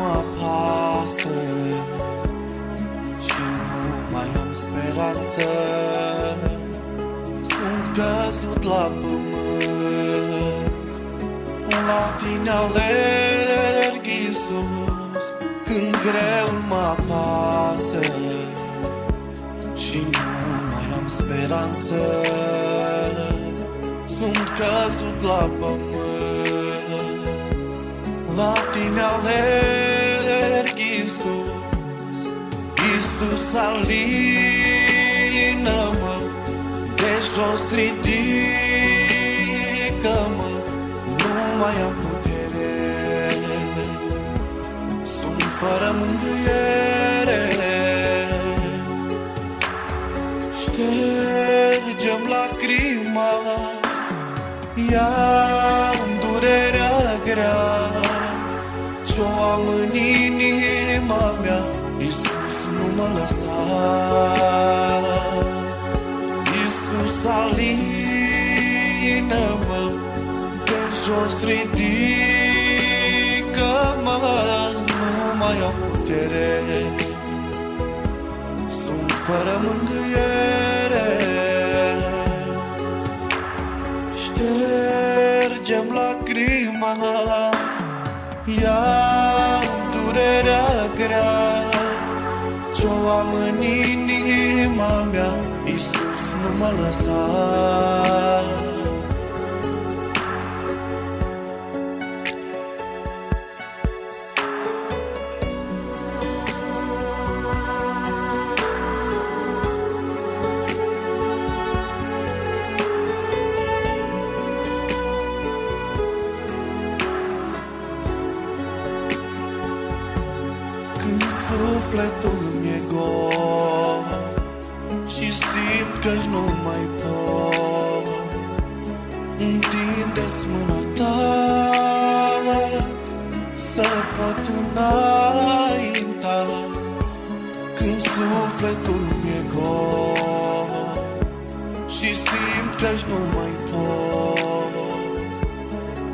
mă apasă și nu mai am speranță. Sunt căzut la pământ, la tine alerg, Iisus, când greu mă apasă și nu mai am speranță. Sunt căzut la pământ, la tine alerg, Iisus. Iisus, alină-mă, de jos ridică-mă, nu mai am putere, sunt fără mângâiere. Ștergem lacrima, ia-mi durerea grea ce-o am în inima mea. Iisus, nu mă lăsa. Iisus, alină-mă, de jos ridică-mă, nu mai am putere, sunt fără mângâiere. Ștergem lacrima, ia-mi durerea grea ce-o am în inima mea. Iisus, nu mă lăsa. Când sufletul mi-e gol și simt că-și nu mai pot, întinde-ți mâna ta să pot înainta. Când sufletul mi-e gol și simt că-și nu mai pot,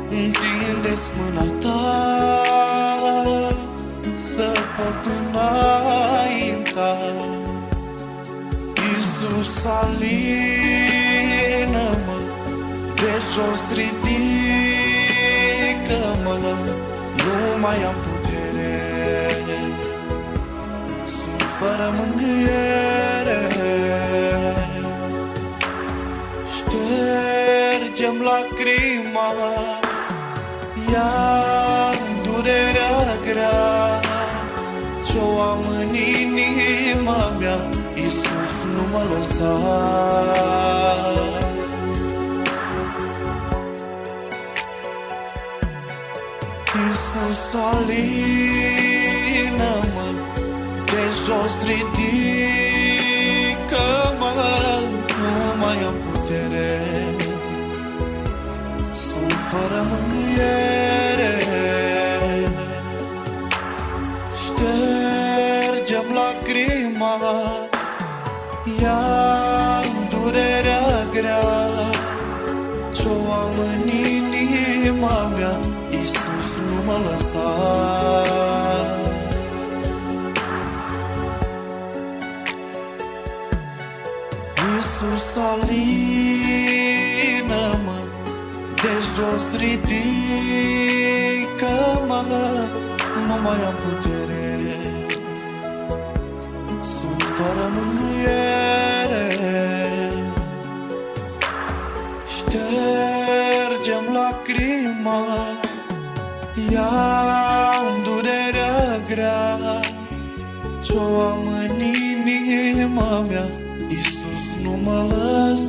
întinde-ți mâna ta să pot înainta. Iisus, alină-mă, de jos ridică-mă, nu mai am putere, sunt fără mângâiere. Ștergem lacrima, ia-mi durerea grea ce-o am în inima mea. Iisus, nu mă lăsa. Iisus, alină-mă, de jos ridică-mă, nu mai am putere, sunt fără mângâiere. Ștergem lacrima, ia-mi durerea grea ce-o am în inima mea. Iisus, nu mă lăsa. Iisus, alină-mă, de jos ridică-mă, nu mai am putere, sunt fără mângâiere. Ștergem lacrima, ia-mi durerea grea ce-o am în inima mea. Iisus, nu mă lăsa.